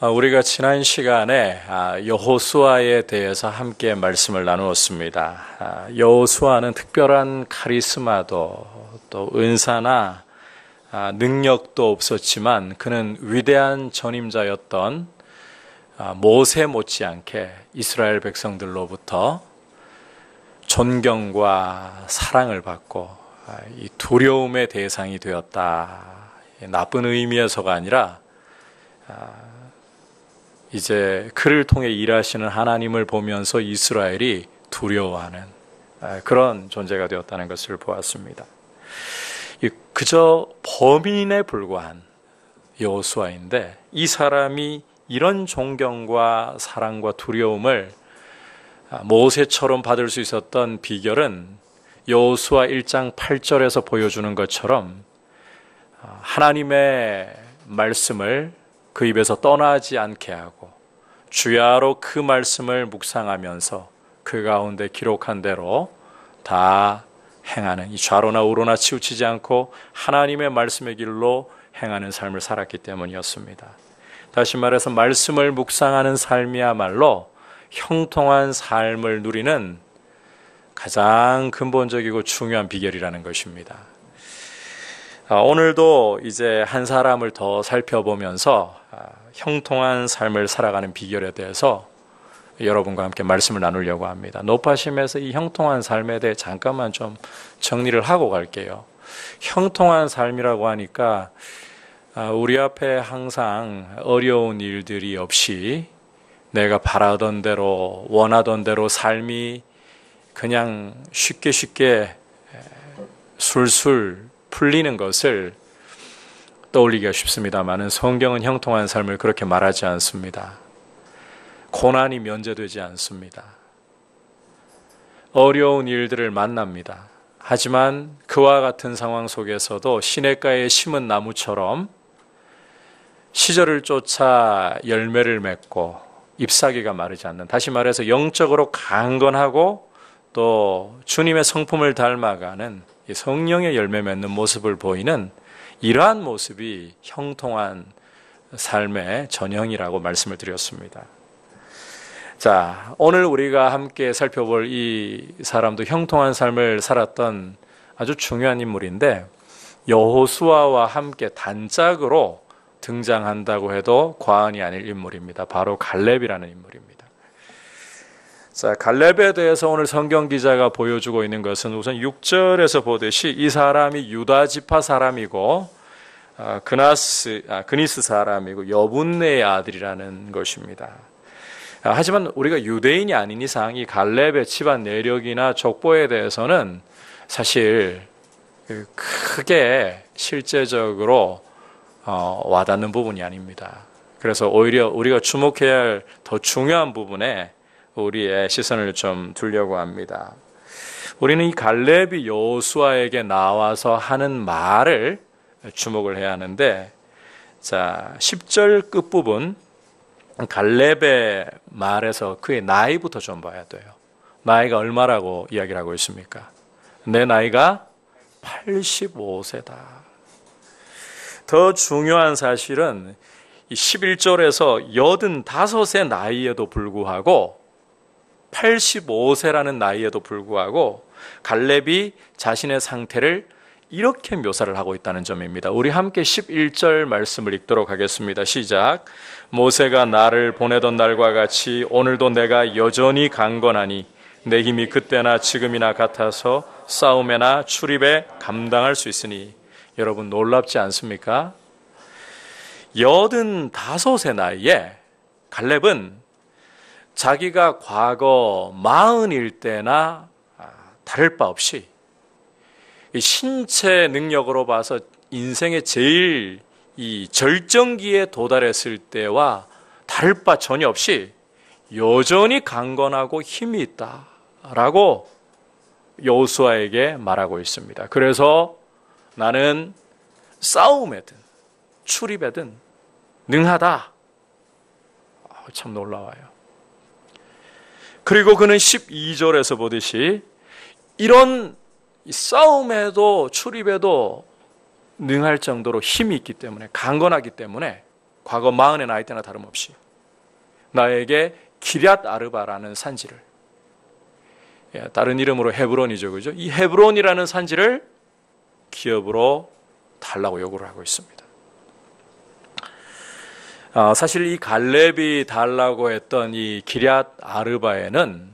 우리가 지난 시간에 여호수아에 대해서 함께 말씀을 나누었습니다. 여호수아는 특별한 카리스마도 또 은사나 능력도 없었지만 그는 위대한 전임자였던 모세 못지않게 이스라엘 백성들로부터 존경과 사랑을 받고 이 두려움의 대상이 되었다. 나쁜 의미에서가 아니라 이제 그를 통해 일하시는 하나님을 보면서 이스라엘이 두려워하는 그런 존재가 되었다는 것을 보았습니다. 그저 범인에 불과한 여호수아인데 이 사람이 이런 존경과 사랑과 두려움을 모세처럼 받을 수 있었던 비결은 여호수아 1장 8절에서 보여주는 것처럼 하나님의 말씀을 그 입에서 떠나지 않게 하고 주야로 그 말씀을 묵상하면서 그 가운데 기록한 대로 다 행하는 이 좌로나 우로나 치우치지 않고 하나님의 말씀의 길로 행하는 삶을 살았기 때문이었습니다. 다시 말해서 말씀을 묵상하는 삶이야말로 형통한 삶을 누리는 가장 근본적이고 중요한 비결이라는 것입니다. 오늘도 이제 한 사람을 더 살펴보면서 형통한 삶을 살아가는 비결에 대해서 여러분과 함께 말씀을 나누려고 합니다. 노파심에서 이 형통한 삶에 대해 잠깐만 좀 정리를 하고 갈게요. 형통한 삶이라고 하니까 우리 앞에 항상 어려운 일들이 없이 내가 바라던 대로 원하던 대로 삶이 그냥 쉽게 술술 풀리는 것을 떠올리기가 쉽습니다만 성경은 형통한 삶을 그렇게 말하지 않습니다. 고난이 면제되지 않습니다. 어려운 일들을 만납니다. 하지만 그와 같은 상황 속에서도 시냇가에 심은 나무처럼 시절을 쫓아 열매를 맺고 잎사귀가 마르지 않는, 다시 말해서 영적으로 강건하고 또 주님의 성품을 닮아가는 성령의 열매 맺는 모습을 보이는 이러한 모습이 형통한 삶의 전형이라고 말씀을 드렸습니다. 자, 오늘 우리가 함께 살펴볼 이 사람도 형통한 삶을 살았던 아주 중요한 인물인데 여호수아와 함께 단짝으로 등장한다고 해도 과언이 아닐 인물입니다. 바로 갈렙이라는 인물입니다. 자, 갈렙에 대해서 오늘 성경 기자가 보여주고 있는 것은 우선 6절에서 보듯이 이 사람이 유다 지파 사람이고 그니스 사람이고 여분네의 아들이라는 것입니다. 하지만 우리가 유대인이 아닌 이상 이 갈렙의 집안 내력이나 족보에 대해서는 사실 크게 실제적으로 와닿는 부분이 아닙니다. 그래서 오히려 우리가 주목해야 할 더 중요한 부분에 우리의 시선을 좀 두려고 합니다. 우리는 이 갈렙이 여호수아에게 나와서 하는 말을 주목을 해야 하는데, 자, 10절 끝부분 갈렙의 말에서 그의 나이부터 좀 봐야 돼요. 나이가 얼마라고 이야기를 하고 있습니까? 내 나이가 85세다. 더 중요한 사실은 11절에서 85세 나이에도 불구하고 85세라는 나이에도 불구하고 갈렙이 자신의 상태를 이렇게 묘사를 하고 있다는 점입니다. 우리 함께 11절 말씀을 읽도록 하겠습니다. 시작. 모세가 나를 보내던 날과 같이 오늘도 내가 여전히 강건하니 내 힘이 그때나 지금이나 같아서 싸움에나 출입에 감당할 수 있으니. 여러분 놀랍지 않습니까? 85세 나이에 갈렙은 자기가 과거 40일 때나 다를 바 없이 신체 능력으로 봐서 인생의 제일 이 절정기에 도달했을 때와 다를 바 전혀 없이 여전히 강건하고 힘이 있다라고 여호수아에게 말하고 있습니다. 그래서 나는 싸움에든 출입에든 능하다. 참 놀라워요. 그리고 그는 12절에서 보듯이 이런 싸움에도 출입에도 능할 정도로 힘이 있기 때문에, 강건하기 때문에 과거 40의 나이 때나 다름없이 나에게 기럇 아르바라는 산지를, 다른 이름으로 헤브론이죠, 그죠? 이 헤브론이라는 산지를 기업으로 달라고 요구를 하고 있습니다. 사실 이 갈렙이 달라고 했던 이 기럇 아르바에는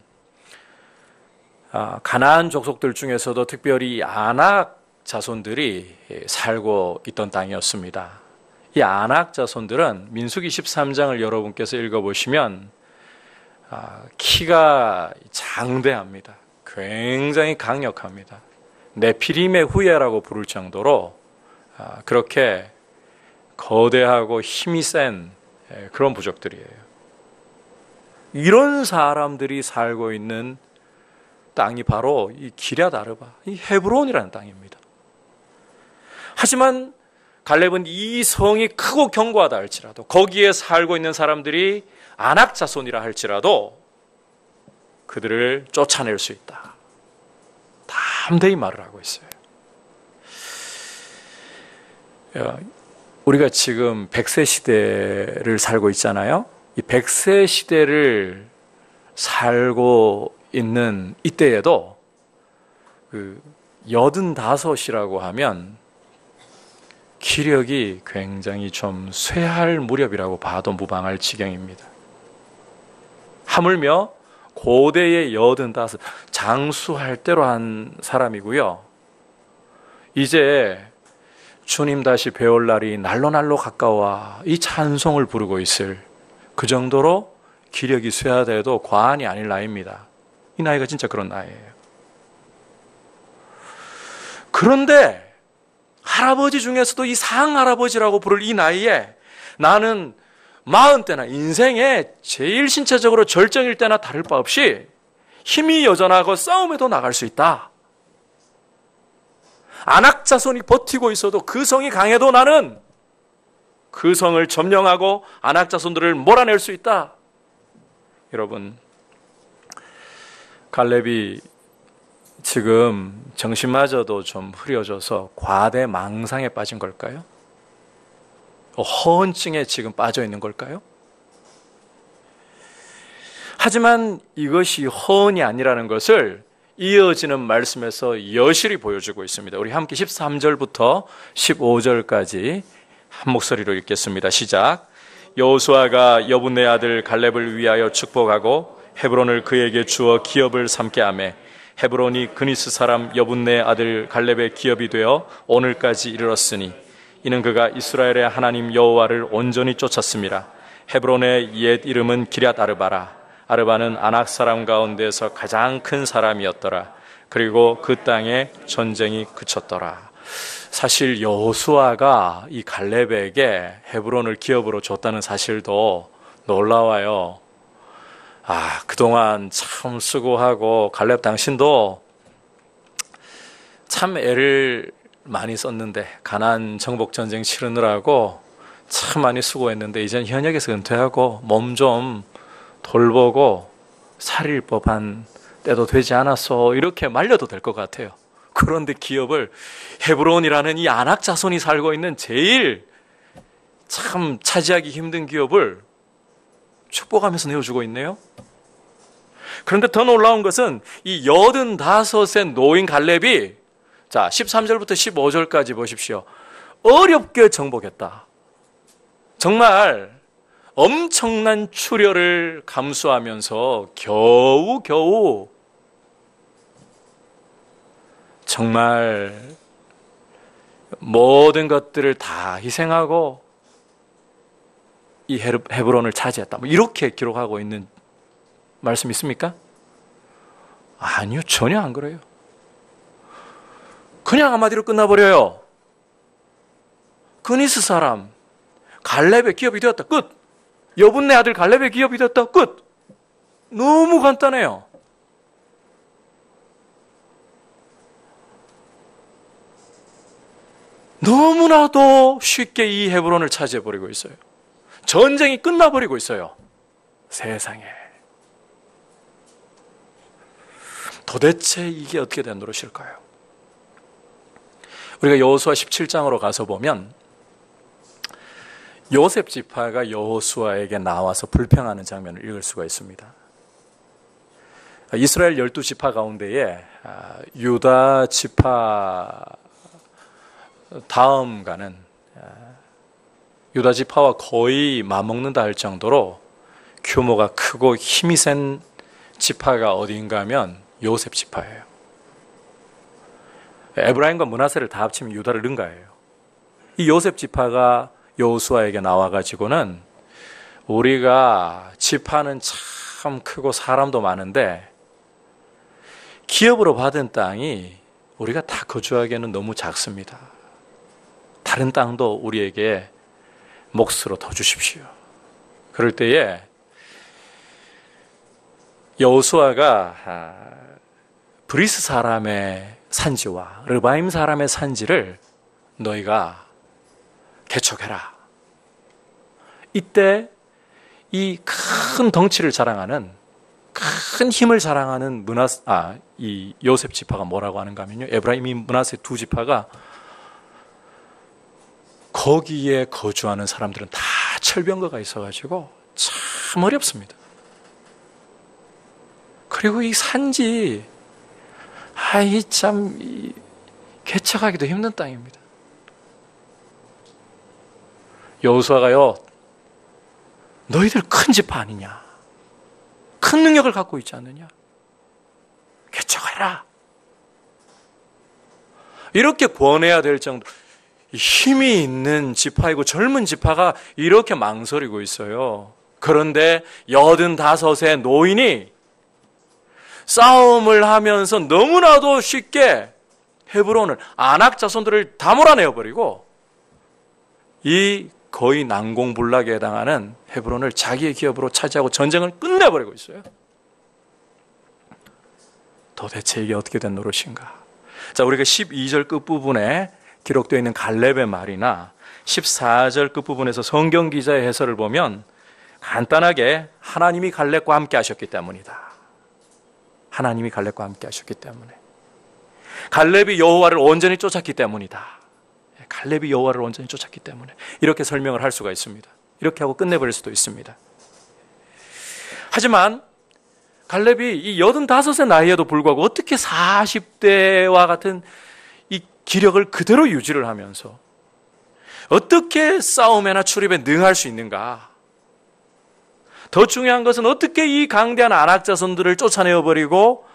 가나안 족속들 중에서도 특별히 아낙 자손들이 살고 있던 땅이었습니다. 이 아낙 자손들은 민수기 13장을 여러분께서 읽어보시면 키가 장대합니다. 굉장히 강력합니다. 네피림의 후예라고 부를 정도로 그렇게 거대하고 힘이 센 그런 부족들이에요. 이런 사람들이 살고 있는 땅이 바로 이 기럇 아르바, 이 헤브론이라는 땅입니다. 하지만 갈렙은 이 성이 크고 견고하다 할지라도, 거기에 살고 있는 사람들이 아낙 자손이라 할지라도 그들을 쫓아낼 수 있다, 담대히 말을 하고 있어요. 우리가 지금 100세 시대를 살고 있잖아요. 이 100세 시대를 살고 있는 이때에도 85이라고 하면 기력이 굉장히 좀 쇠할 무렵이라고 봐도 무방할 지경입니다. 하물며 고대의 85, 장수할 대로 한 사람이고요. 이제 주님 다시 배울 날이 날로 가까워 이 찬송을 부르고 있을 그 정도로 기력이 쇠하돼도 과언이 아닐 나이입니다. 이 나이가 진짜 그런 나이예요. 그런데 할아버지 중에서도 이 상할아버지라고 부를 이 나이에 나는 40대나 인생의 제일 신체적으로 절정일 때나 다를 바 없이 힘이 여전하고 싸움에도 나갈 수 있다. 아낙 자손이 버티고 있어도 그 성이 강해도 나는 그 성을 점령하고 아낙 자손들을 몰아낼 수 있다. 여러분, 갈렙이 지금 정신마저도 좀 흐려져서 과대 망상에 빠진 걸까요? 허언증에 지금 빠져 있는 걸까요? 하지만 이것이 허언이 아니라는 것을 이어지는 말씀에서 여실히 보여주고 있습니다. 우리 함께 13절부터 15절까지 한 목소리로 읽겠습니다. 시작. 여호수아가 여분네 아들 갈렙을 위하여 축복하고 헤브론을 그에게 주어 기업을 삼게 하매 헤브론이 그니스 사람 여분네 아들 갈렙의 기업이 되어 오늘까지 이르렀으니 이는 그가 이스라엘의 하나님 여호와를 온전히 쫓았습니다. 헤브론의 옛 이름은 기럇 아르바라. 아르바는 아낙 사람 가운데서 가장 큰 사람이었더라. 그리고 그 땅에 전쟁이 그쳤더라. 사실 여호수아가 이 갈렙에게 헤브론을 기업으로 줬다는 사실도 놀라워요. 그동안 참 수고하고 갈렙 당신도 참 애를 많이 썼는데 가나안 정복 전쟁 치르느라고 참 많이 수고했는데 이젠 현역에서 은퇴하고 몸 좀 돌보고 살릴 법한 때도 되지 않았어, 이렇게 말려도 될 것 같아요. 그런데 기업을, 헤브론이라는 이 아낙 자손이 살고 있는 제일 참 차지하기 힘든 기업을 축복하면서 내어주고 있네요. 그런데 더 놀라운 것은 이 85의 노인 갈렙이, 자 13절부터 15절까지 보십시오. 어렵게 정복했다. 정말 엄청난 출혈을 감수하면서 겨우 정말 모든 것들을 다 희생하고 이 헤브론을 차지했다, 이렇게 기록하고 있는 말씀 있습니까? 아니요, 전혀 안 그래요. 그냥 한마디로 끝나버려요. 그니스 사람 갈렙의 기업이 되었다, 끝. 여분네 아들 갈렙의 기업이 되었다, 끝. 너무 간단해요. 너무나도 쉽게 이 헤브론을 차지해버리고 있어요. 전쟁이 끝나버리고 있어요. 세상에. 도대체 이게 어떻게 된 노릇일까요? 우리가 여호수아 17장으로 가서 보면 요셉 지파가 여호수아에게 나와서 불평하는 장면을 읽을 수가 있습니다. 이스라엘 12지파 가운데에 유다 지파 다음 가는 유다 지파와 거의 맞먹는다 할 정도로 규모가 크고 힘이 센 지파가 어디인가 하면 요셉 지파예요. 에브라임과 므낫세를 다 합치면 유다를 능가해요. 이 요셉 지파가 여호수아에게 나와가지고는 우리가 지파는 참 크고 사람도 많은데 기업으로 받은 땅이 우리가 다 거주하기에는 너무 작습니다. 다른 땅도 우리에게 몫으로 더 주십시오. 그럴 때에 여호수아가 브리스 사람의 산지와 르바임 사람의 산지를 너희가 개척해라. 이때 이 큰 덩치를 자랑하는, 큰 힘을 자랑하는 이 요셉 지파가 뭐라고 하는가 하면요, 에브라임이 므낫세 두 지파가 거기에 거주하는 사람들은 다 철병거가 있어가지고 참 어렵습니다. 그리고 이 산지, 개척하기도 힘든 땅입니다. 여호수아가요, 너희들 큰 지파 아니냐? 큰 능력을 갖고 있지 않느냐? 개척해라. 이렇게 권해야 될 정도, 힘이 있는 지파이고 젊은 지파가 이렇게 망설이고 있어요. 그런데 85의 노인이 싸움을 하면서 너무나도 쉽게 헤브론을, 아낙 자손들을 다 몰아내어버리고 이 거의 난공불락에 해당하는 헤브론을 자기의 기업으로 차지하고 전쟁을 끝내버리고 있어요. 도대체 이게 어떻게 된 노릇인가? 자, 우리가 12절 끝부분에 기록되어 있는 갈렙의 말이나 14절 끝부분에서 성경 기자의 해설을 보면 간단하게 하나님이 갈렙과 함께 하셨기 때문이다. 하나님이 갈렙과 함께 하셨기 때문에. 갈렙이 여호와를 온전히 쫓았기 때문이다. 갈렙이 여호와를 온전히 쫓았기 때문에. 이렇게 설명을 할 수가 있습니다. 이렇게 하고 끝내버릴 수도 있습니다. 하지만 갈렙이 이 85의 나이에도 불구하고 어떻게 40대와 같은 이 기력을 그대로 유지를 하면서 어떻게 싸움에나 출입에 능할 수 있는가? 더 중요한 것은 어떻게 이 강대한 아낙 자손들을 쫓아내어버리고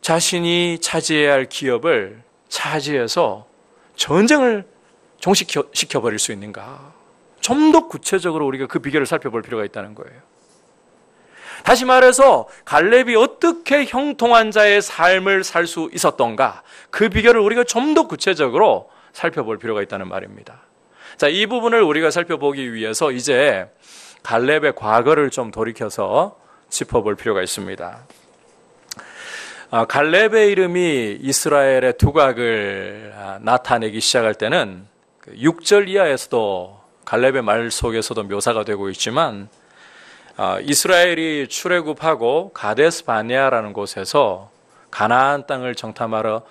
자신이 차지해야 할 기업을 차지해서 전쟁을 종식시켜버릴 수 있는가? 좀 더 구체적으로 우리가 그 비결을 살펴볼 필요가 있다는 거예요. 다시 말해서 갈렙이 어떻게 형통한 자의 삶을 살 수 있었던가, 그 비결을 우리가 좀 더 구체적으로 살펴볼 필요가 있다는 말입니다. 자, 이 부분을 우리가 살펴보기 위해서 이제 갈렙의 과거를 좀 돌이켜서 짚어볼 필요가 있습니다. 갈렙의 이름이 이스라엘의 두각을 나타내기 시작할 때는 6절 이하에서도 갈렙의 말 속에서도 묘사가 되고 있지만, 이스라엘이 출애굽하고 가데스 바네아라는 곳에서 가나안 땅을 정탐하러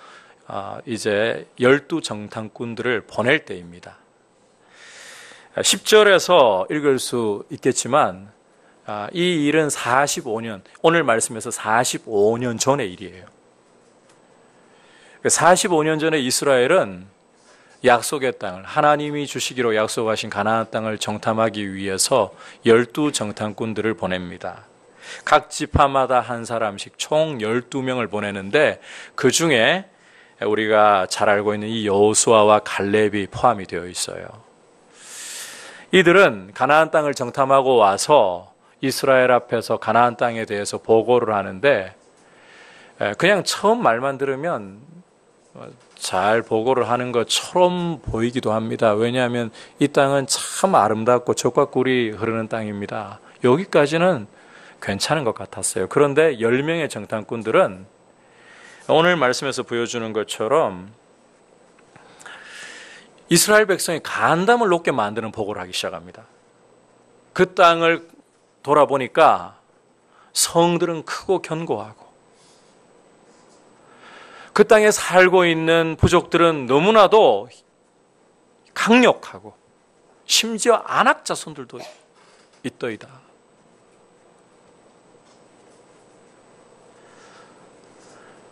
이제 12 정탐꾼들을 보낼 때입니다. 10절에서 읽을 수 있겠지만 이 일은 45년, 오늘 말씀에서 45년 전의 일이에요. 45년 전에 이스라엘은 약속의 땅을, 하나님이 주시기로 약속하신 가나안 땅을 정탐하기 위해서 12 정탐꾼들을 보냅니다. 각 지파마다 한 사람씩 총 12명을 보내는데 그 중에 우리가 잘 알고 있는 이 여호수아와 갈렙이 포함이 되어 있어요. 이들은 가나안 땅을 정탐하고 와서 이스라엘 앞에서 가나안 땅에 대해서 보고를 하는데, 그냥 처음 말만 들으면 잘 보고를 하는 것처럼 보이기도 합니다. 왜냐하면 이 땅은 참 아름답고 젖과 꿀이 흐르는 땅입니다. 여기까지는 괜찮은 것 같았어요. 그런데 10명의 정탐꾼들은 오늘 말씀에서 보여주는 것처럼 이스라엘 백성이 간담을 높게 만드는 보고를 하기 시작합니다. 그 땅을 돌아보니까 성들은 크고 견고하고 그 땅에 살고 있는 부족들은 너무나도 강력하고 심지어 안악 자손들도 있더이다.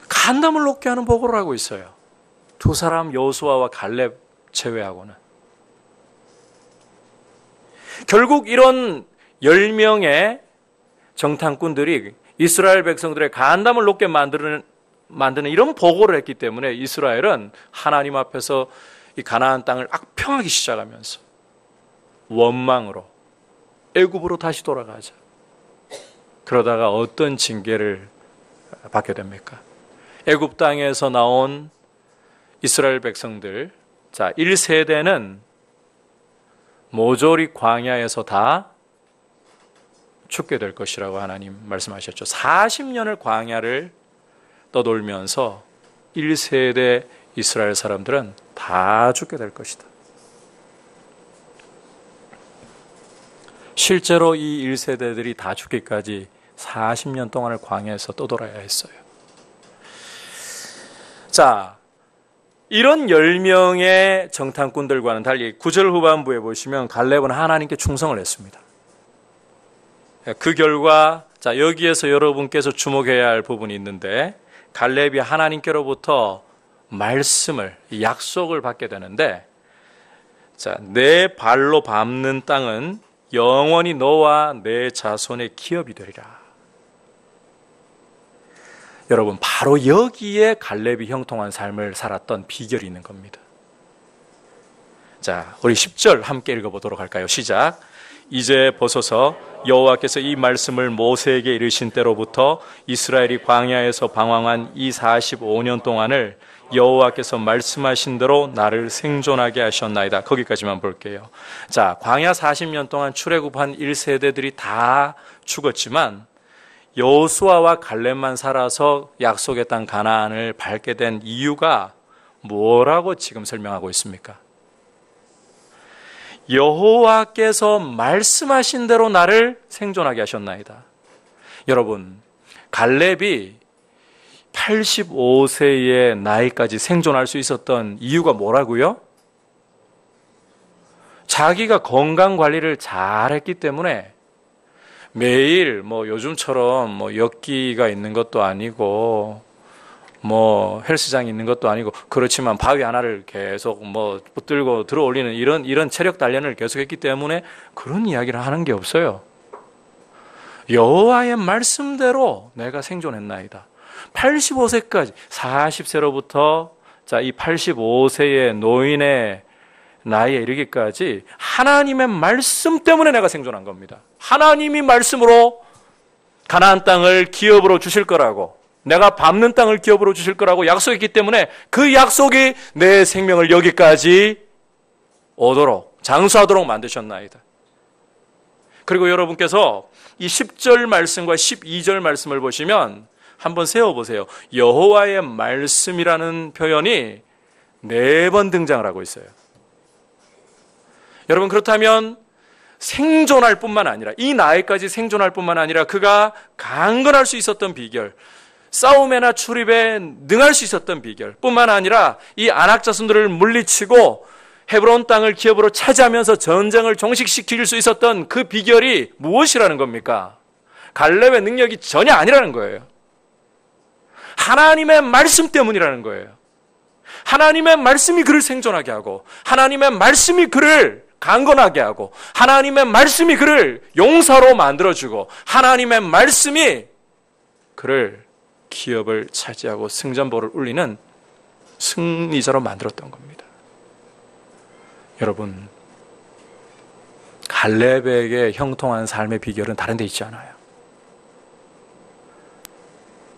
간담을 높게 하는 보고를 하고 있어요. 두 사람 여호수아와 갈렙 제외하고는. 결국 이런 10명의 정탐꾼들이 이스라엘 백성들의 간담을 높게 만드는 이런 보고를 했기 때문에 이스라엘은 하나님 앞에서 이 가나안 땅을 악평하기 시작하면서 원망으로 애굽으로 다시 돌아가자. 그러다가 어떤 징계를 받게 됩니까? 애굽 땅에서 나온 이스라엘 백성들, 자, 1세대는 모조리 광야에서 다 죽게 될 것이라고 하나님 말씀하셨죠. 40년을 광야를 떠돌면서 1세대 이스라엘 사람들은 다 죽게 될 것이다. 실제로 이 1세대들이 다 죽기까지 40년 동안을 광야에서 떠돌아야 했어요. 자, 이런 10명의 정탐꾼들과는 달리 9절 후반부에 보시면 갈렙은 하나님께 충성을 했습니다. 그 결과, 자, 여기에서 여러분께서 주목해야 할 부분이 있는데, 갈렙이 하나님께로부터 말씀을, 약속을 받게 되는데, 자, 내 발로 밟는 땅은 영원히 너와 내 자손의 기업이 되리라. 여러분, 바로 여기에 갈렙이 형통한 삶을 살았던 비결이 있는 겁니다. 자, 우리 10절 함께 읽어보도록 할까요? 시작. 이제 보소서 여호와께서 이 말씀을 모세에게 이르신 때로부터 이스라엘이 광야에서 방황한 이 45년 동안을 여호와께서 말씀하신 대로 나를 생존하게 하셨나이다. 거기까지만 볼게요. 자, 광야 40년 동안 출애굽한 1세대들이 다 죽었지만 여호수아와 갈렙만 살아서 약속의 땅 가나안을 밟게 된 이유가 뭐라고 지금 설명하고 있습니까? 여호와께서 말씀하신 대로 나를 생존하게 하셨나이다. 여러분, 갈렙이 85세의 나이까지 생존할 수 있었던 이유가 뭐라고요? 자기가 건강 관리를 잘했기 때문에 매일 요즘처럼 엿기가 있는 것도 아니고 헬스장이 있는 것도 아니고 그렇지만 바위 하나를 계속 붙들고 들어 올리는 이런 체력 단련을 계속했기 때문에 그런 이야기를 하는 게 없어요. 여호와의 말씀대로 내가 생존했나이다. 85세까지 40세로부터 자, 이 85세의 노인의 나이에 이르기까지 하나님의 말씀 때문에 내가 생존한 겁니다. 하나님이 말씀으로 가나안 땅을 기업으로 주실 거라고, 내가 밟는 땅을 기업으로 주실 거라고 약속했기 때문에 그 약속이 내 생명을 여기까지 오도록, 장수하도록 만드셨나이다. 그리고 여러분께서 이 10절 말씀과 12절 말씀을 보시면 한번 세워보세요. 여호와의 말씀이라는 표현이 4번 등장을 하고 있어요. 여러분, 그렇다면 생존할 뿐만 아니라, 이 나이까지 생존할 뿐만 아니라 그가 강건할 수 있었던 비결, 싸움에나 출입에 능할 수 있었던 비결 뿐만 아니라 이 안악 자손들을 물리치고 헤브론 땅을 기업으로 차지하면서 전쟁을 종식시킬 수 있었던 그 비결이 무엇이라는 겁니까? 갈렙의 능력이 전혀 아니라는 거예요. 하나님의 말씀 때문이라는 거예요. 하나님의 말씀이 그를 생존하게 하고, 하나님의 말씀이 그를 강건하게 하고, 하나님의 말씀이 그를 용사로 만들어주고, 하나님의 말씀이 그를 기업을 차지하고 승전보를 울리는 승리자로 만들었던 겁니다. 여러분, 갈렙에게 형통한 삶의 비결은 다른 데 있지 않아요.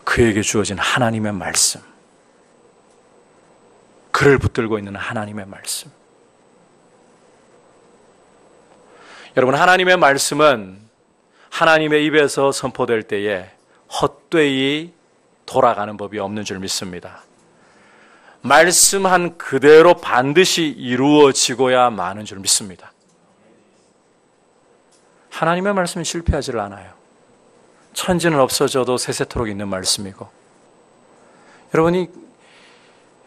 그에게 주어진 하나님의 말씀, 그를 붙들고 있는 하나님의 말씀. 여러분, 하나님의 말씀은 하나님의 입에서 선포될 때에 헛되이 돌아가는 법이 없는 줄 믿습니다. 말씀한 그대로 반드시 이루어지고야 마는 줄 믿습니다. 하나님의 말씀은 실패하지를 않아요. 천지는 없어져도 세세토록 있는 말씀이고, 여러분이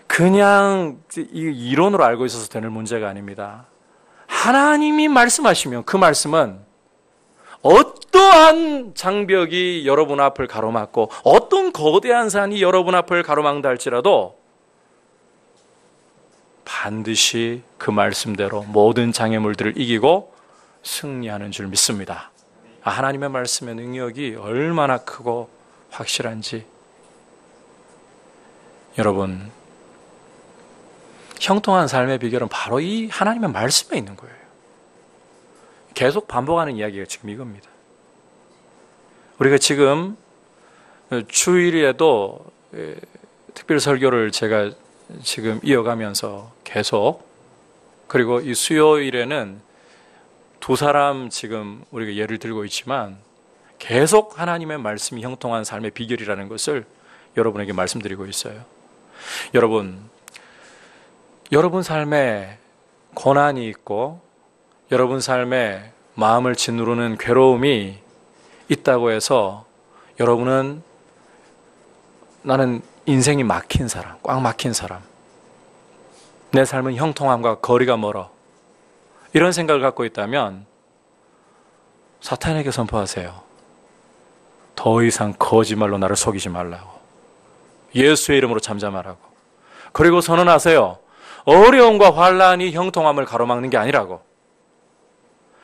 그냥 이론으로 알고 있어서 되는 문제가 아닙니다. 하나님이 말씀하시면 그 말씀은 어떠한 장벽이 여러분 앞을 가로막고 어떤 거대한 산이 여러분 앞을 가로막는다 할지라도 반드시 그 말씀대로 모든 장애물들을 이기고 승리하는 줄 믿습니다. 하나님의 말씀의 능력이 얼마나 크고 확실한지. 여러분, 형통한 삶의 비결은 바로 이 하나님의 말씀에 있는 거예요. 계속 반복하는 이야기가 지금 이겁니다. 우리가 지금 주일에도 특별 설교를 제가 지금 이어가면서 계속, 그리고 이 수요일에는 두 사람 지금 우리가 예를 들고 있지만 계속 하나님의 말씀이 형통한 삶의 비결이라는 것을 여러분에게 말씀드리고 있어요. 여러분 삶에 고난이 있고 여러분 삶에 마음을 짓누르는 괴로움이 있다고 해서 여러분은 나는 인생이 막힌 사람, 꽉 막힌 사람, 내 삶은 형통함과 거리가 멀어, 이런 생각을 갖고 있다면 사탄에게 선포하세요. 더 이상 거짓말로 나를 속이지 말라고. 예수의 이름으로 잠잠하라고. 그리고 선언하세요. 어려움과 환란이 형통함을 가로막는 게 아니라고.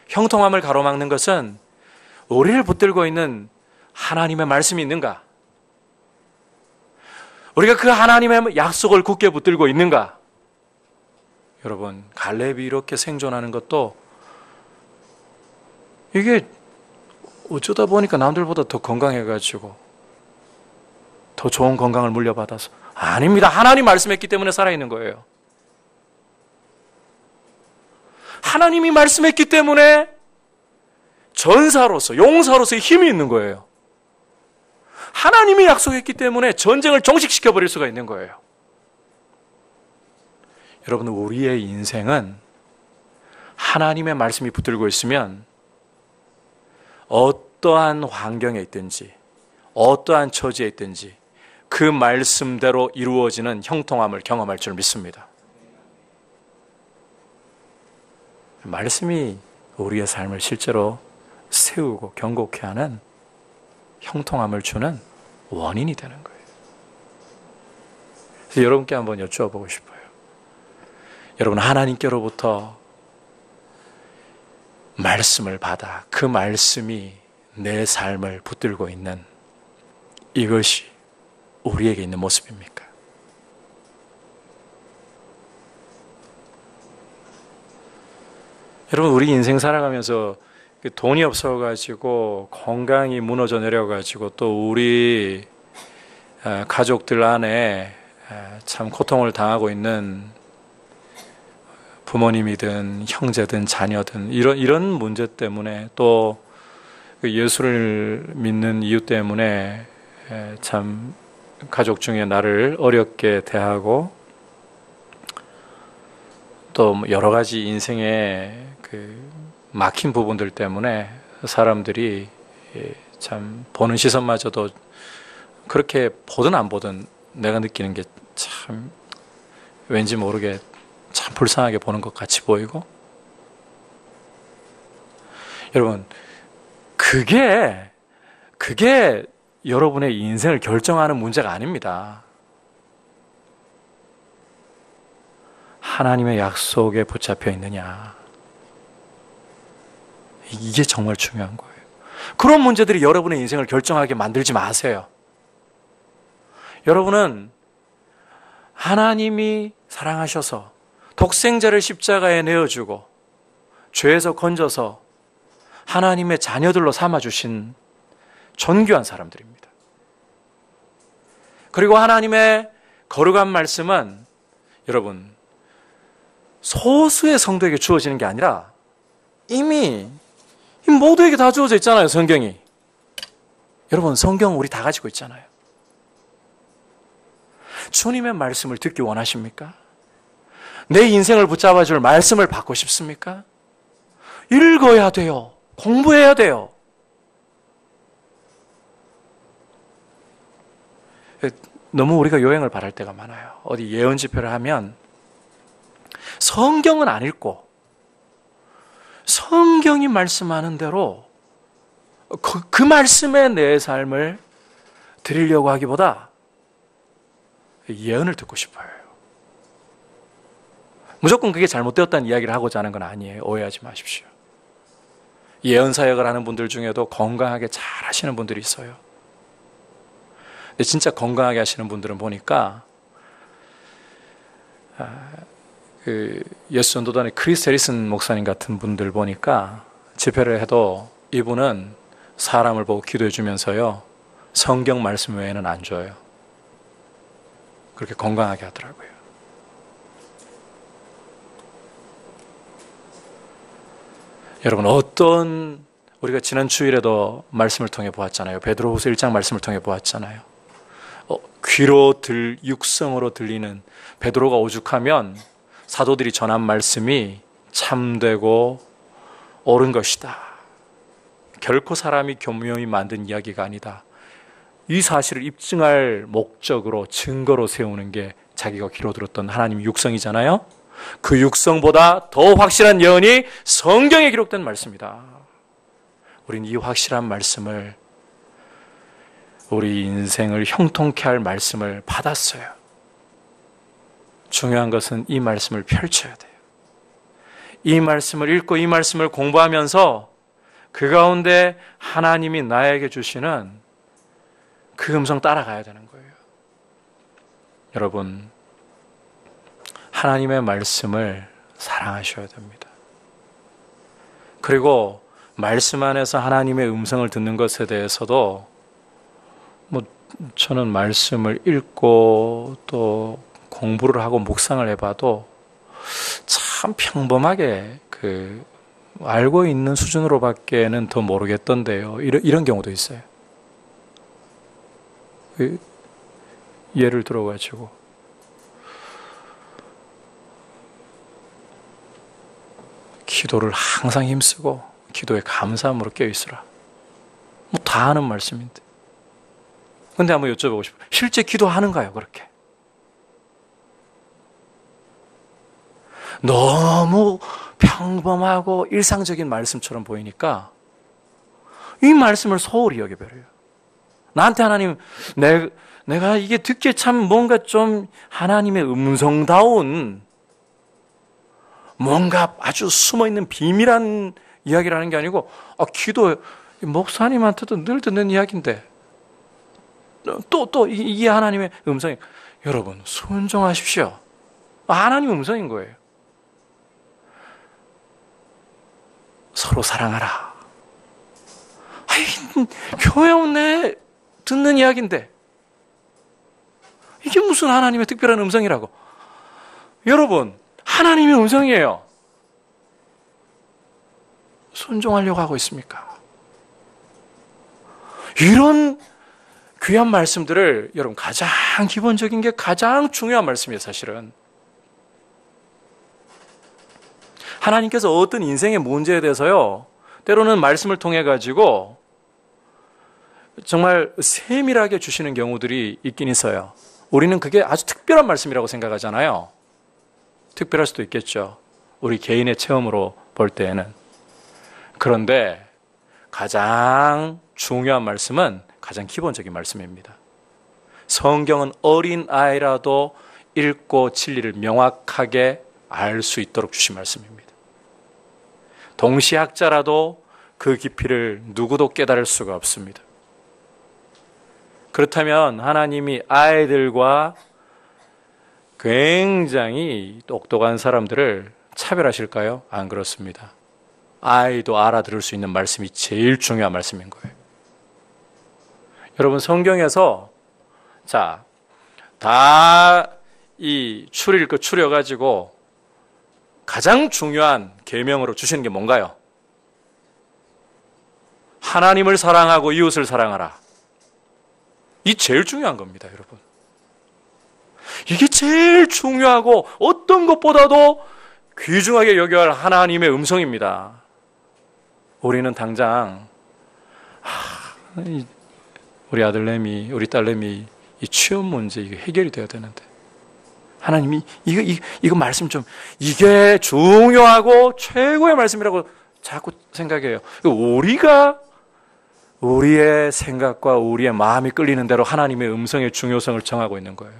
형통함을 가로막는 것은 우리를 붙들고 있는 하나님의 말씀이 있는가? 우리가 그 하나님의 약속을 굳게 붙들고 있는가? 여러분, 갈렙이 이렇게 생존하는 것도 이게 어쩌다 보니까 남들보다 더 건강해가지고 더 좋은 건강을 물려받아서, 아닙니다. 하나님 말씀했기 때문에 살아있는 거예요. 하나님이 말씀했기 때문에 전사로서, 용사로서의 힘이 있는 거예요. 하나님이 약속했기 때문에 전쟁을 종식시켜버릴 수가 있는 거예요. 여러분, 우리의 인생은 하나님의 말씀이 붙들고 있으면 어떠한 환경에 있든지 어떠한 처지에 있든지 그 말씀대로 이루어지는 형통함을 경험할 줄 믿습니다. 말씀이 우리의 삶을 실제로 세우고 견고케 하는, 형통함을 주는 원인이 되는 거예요. 그래서 여러분께 한번 여쭈어보고 싶어요. 여러분, 하나님께로부터 말씀을 받아 그 말씀이 내 삶을 붙들고 있는 이것이 우리에게 있는 모습입니까? 여러분, 우리 인생 살아가면서 돈이 없어가지고 건강이 무너져 내려가지고 또 우리 가족들 안에 참 고통을 당하고 있는 부모님이든 형제든 자녀든 이런 문제 때문에 또 예수를 믿는 이유 때문에 참 가족 중에 나를 어렵게 대하고 또 여러 가지 인생의 그 막힌 부분들 때문에 사람들이 참 보는 시선마저도 그렇게 보든 안 보든 내가 느끼는 게 참 왠지 모르게 참 불쌍하게 보는 것 같이 보이고, 여러분, 그게 여러분의 인생을 결정하는 문제가 아닙니다. 하나님의 약속에 붙잡혀 있느냐, 이게 정말 중요한 거예요. 그런 문제들이 여러분의 인생을 결정하게 만들지 마세요. 여러분은 하나님이 사랑하셔서 독생자를 십자가에 내어주고 죄에서 건져서 하나님의 자녀들로 삼아주신 존귀한 사람들입니다. 그리고 하나님의 거룩한 말씀은 여러분, 소수의 성도에게 주어지는 게 아니라 이미 모두에게 다 주어져 있잖아요. 성경이. 여러분, 성경 우리 다 가지고 있잖아요. 주님의 말씀을 듣기 원하십니까? 내 인생을 붙잡아줄 말씀을 받고 싶습니까? 읽어야 돼요. 공부해야 돼요. 너무 우리가 요행을 바랄 때가 많아요. 어디 예언 집회를 하면 성경은 안 읽고 성경이 말씀하는 대로 그 말씀에 내 삶을 드리려고 하기보다 예언을 듣고 싶어요. 무조건 그게 잘못되었다는 이야기를 하고자 하는 건 아니에요. 오해하지 마십시오. 예언 사역을 하는 분들 중에도 건강하게 잘 하시는 분들이 있어요. 근데 진짜 건강하게 하시는 분들은 보니까 예수전도단의 크리스 해리슨 목사님 같은 분들 보니까 집회를 해도 이분은 사람을 보고 기도해 주면서요, 성경 말씀 외에는 안 줘요. 그렇게 건강하게 하더라고요. 여러분, 우리가 지난 주일에도 말씀을 통해 보았잖아요. 베드로후서 1장 말씀을 통해 보았잖아요. 육성으로 들리는, 베드로가 오죽하면 사도들이 전한 말씀이 참되고 옳은 것이다. 결코 사람이 교묘히 만든 이야기가 아니다. 이 사실을 입증할 목적으로, 증거로 세우는 게 자기가 귀로 들었던 하나님의 육성이잖아요. 그 육성보다 더 확실한 예언이 성경에 기록된 말씀이다. 우리는 이 확실한 말씀을, 우리 인생을 형통케 할 말씀을 받았어요. 중요한 것은 이 말씀을 펼쳐야 돼요. 이 말씀을 읽고 이 말씀을 공부하면서 그 가운데 하나님이 나에게 주시는 그 음성 따라가야 되는 거예요. 여러분, 하나님의 말씀을 사랑하셔야 됩니다. 그리고 말씀 안에서 하나님의 음성을 듣는 것에 대해서도 저는 말씀을 읽고 또 공부를 하고 묵상을 해봐도 참 평범하게 알고 있는 수준으로밖에는 더 모르겠던데요. 이런 경우도 있어요. 예를 들어가지고 기도를 항상 힘쓰고 기도에 감사함으로 깨어있으라. 다 하는 말씀인데. 근데 한번 여쭤보고 싶어요. 실제 기도하는가요, 그렇게? 너무 평범하고 일상적인 말씀처럼 보이니까 이 말씀을 소홀히 여겨버려요. 나한테 하나님, 내가 이게 듣기에 참 뭔가 좀 하나님의 음성다운, 뭔가 아주 숨어있는 비밀한 이야기를 하는 게 아니고, 기도, 목사님한테도 늘 듣는 이야기인데, 이게 하나님의 음성이. 여러분, 순종하십시오. 하나님의 음성인 거예요. 서로 사랑하라. 교회 오네 듣는 이야기인데 이게 무슨 하나님의 특별한 음성이라고. 여러분, 하나님의 음성이에요. 순종하려고 하고 있습니까? 이런 귀한 말씀들을, 여러분, 가장 기본적인 게 가장 중요한 말씀이에요. 사실은 하나님께서 어떤 인생의 문제에 대해서요, 때로는 말씀을 통해 가지고 정말 세밀하게 주시는 경우들이 있긴 있어요. 우리는 그게 아주 특별한 말씀이라고 생각하잖아요. 특별할 수도 있겠죠, 우리 개인의 체험으로 볼 때에는. 그런데 가장 중요한 말씀은 가장 기본적인 말씀입니다. 성경은 어린 아이라도 읽고 진리를 명확하게 알 수 있도록 주신 말씀입니다. 동시학자라도 그 깊이를 누구도 깨달을 수가 없습니다. 그렇다면 하나님이 아이들과 굉장히 똑똑한 사람들을 차별하실까요? 안 그렇습니다. 아이도 알아들을 수 있는 말씀이 제일 중요한 말씀인 거예요. 여러분, 성경에서 다 이 추릴 거 추려가지고 가장 중요한 계명으로 주시는 게 뭔가요? 하나님을 사랑하고 이웃을 사랑하라. 이 제일 중요한 겁니다, 여러분. 이게 제일 중요하고 어떤 것보다도 귀중하게 여겨야 할 하나님의 음성입니다. 우리는 당장 우리 아들내미, 우리 딸내미 이 취업 문제 이게 해결이 돼야 되는데, 하나님이 이거 말씀 좀, 이게 중요하고 최고의 말씀이라고 자꾸 생각해요. 우리가 우리의 생각과 우리의 마음이 끌리는 대로 하나님의 음성의 중요성을 정하고 있는 거예요.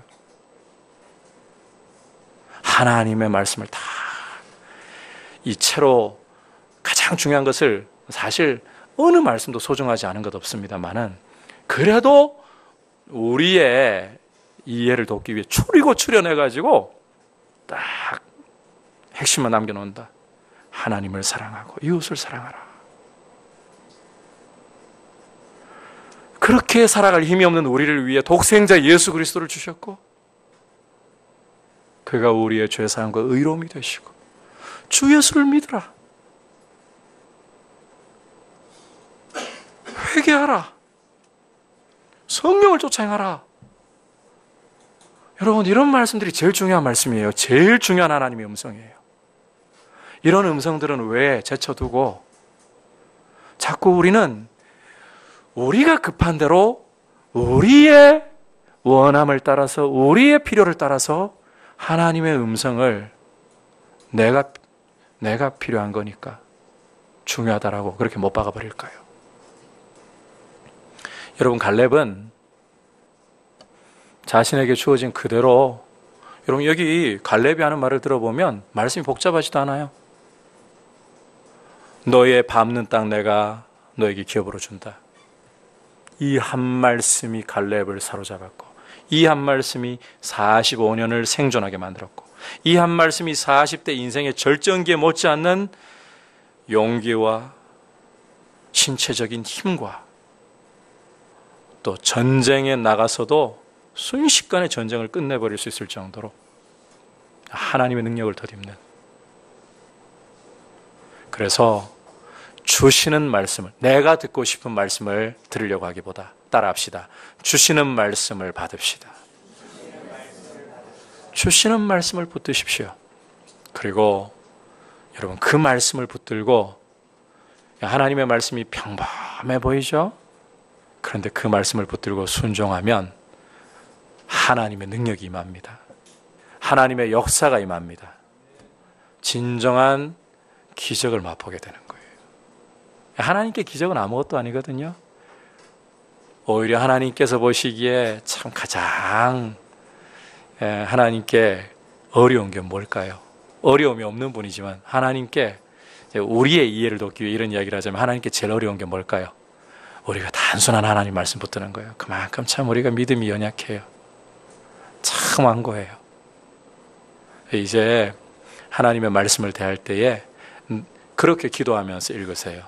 하나님의 말씀을 다 이 채로 가장 중요한 것을 사실 어느 말씀도 소중하지 않은 것 없습니다만은 그래도 우리의 이해를 돕기 위해 추리고 추려내가지고 딱 핵심만 남겨놓는다. 하나님을 사랑하고 이웃을 사랑하라. 그렇게 살아갈 힘이 없는 우리를 위해 독생자 예수 그리스도를 주셨고 그가 우리의 죄사함과 의로움이 되시고 주 예수를 믿으라. 회개하라. 성령을 쫓아 행하라. 여러분, 이런 말씀들이 제일 중요한 말씀이에요. 제일 중요한 하나님의 음성이에요. 이런 음성들은 왜 제쳐두고 자꾸 우리는 우리가 급한 대로 우리의 원함을 따라서 우리의 필요를 따라서 하나님의 음성을 내가 필요한 거니까 중요하다라고 그렇게 못 박아버릴까요? 여러분, 갈렙은 자신에게 주어진 그대로, 여러분 여기 갈렙이 하는 말을 들어보면 말씀이 복잡하지도 않아요. 너의 밟는 땅 내가 너에게 기업으로 준다. 이 한 말씀이 갈렙을 사로잡았고 이 한 말씀이 45년을 생존하게 만들었고 이 한 말씀이 40대 인생의 절정기에 못지않는 용기와 신체적인 힘과 또 전쟁에 나가서도 순식간에 전쟁을 끝내버릴 수 있을 정도로 하나님의 능력을 덧입는, 그래서 주시는 말씀을, 내가 듣고 싶은 말씀을 들으려고 하기보다 따라합시다. 주시는 말씀을 받읍시다. 주시는 말씀을 붙드십시오. 그리고 여러분, 그 말씀을 붙들고, 하나님의 말씀이 평범해 보이죠? 그런데 그 말씀을 붙들고 순종하면 하나님의 능력이 임합니다. 하나님의 역사가 임합니다. 진정한 기적을 맛보게 되는 거예요. 하나님께 기적은 아무것도 아니거든요. 오히려 하나님께서 보시기에 참 가장 하나님께 어려운 게 뭘까요? 어려움이 없는 분이지만 하나님께, 우리의 이해를 돕기 위해 이런 이야기를 하자면 하나님께 제일 어려운 게 뭘까요? 우리가 단순한 하나님 말씀 붙드는 거예요. 그만큼 참 우리가 믿음이 연약해요. 참 완고해요. 이제 하나님의 말씀을 대할 때에 그렇게 기도하면서 읽으세요.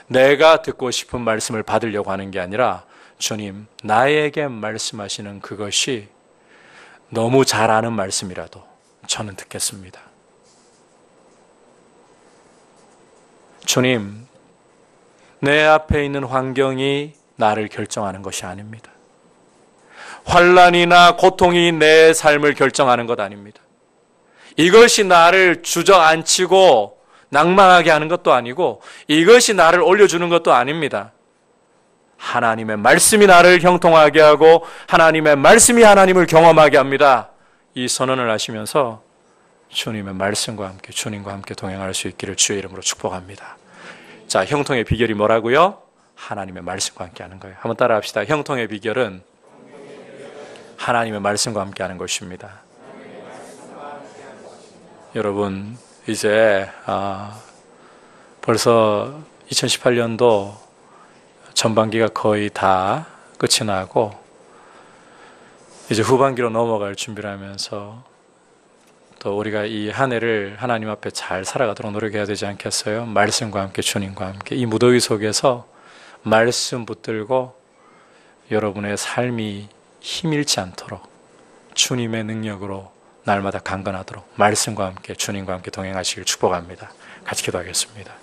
내가 듣고 싶은 말씀을 받으려고 하는 게 아니라, 주님, 나에게 말씀하시는 그것이 너무 잘 아는 말씀이라도 저는 듣겠습니다. 주님, 내 앞에 있는 환경이 나를 결정하는 것이 아닙니다. 환난이나 고통이 내 삶을 결정하는 것 아닙니다. 이것이 나를 주저앉히고 낭망하게 하는 것도 아니고 이것이 나를 올려주는 것도 아닙니다. 하나님의 말씀이 나를 형통하게 하고 하나님의 말씀이 하나님을 경험하게 합니다. 이 선언을 하시면서 주님의 말씀과 함께, 주님과 함께 동행할 수 있기를 주의 이름으로 축복합니다. 자, 형통의 비결이 뭐라고요? 하나님의 말씀과 함께 하는 거예요. 한번 따라 합시다. 형통의 비결은 하나님의 말씀과 함께 하는 것입니다. 여러분, 이제 벌써 2018년도 전반기가 거의 다 끝이 나고 이제 후반기로 넘어갈 준비를 하면서 또 우리가 이 한 해를 하나님 앞에 잘 살아가도록 노력해야 되지 않겠어요? 말씀과 함께, 주님과 함께 이 무더위 속에서 말씀 붙들고 여러분의 삶이 힘일지 않도록 주님의 능력으로 날마다 강건하도록 말씀과 함께, 주님과 함께 동행하시길 축복합니다. 같이 기도하겠습니다.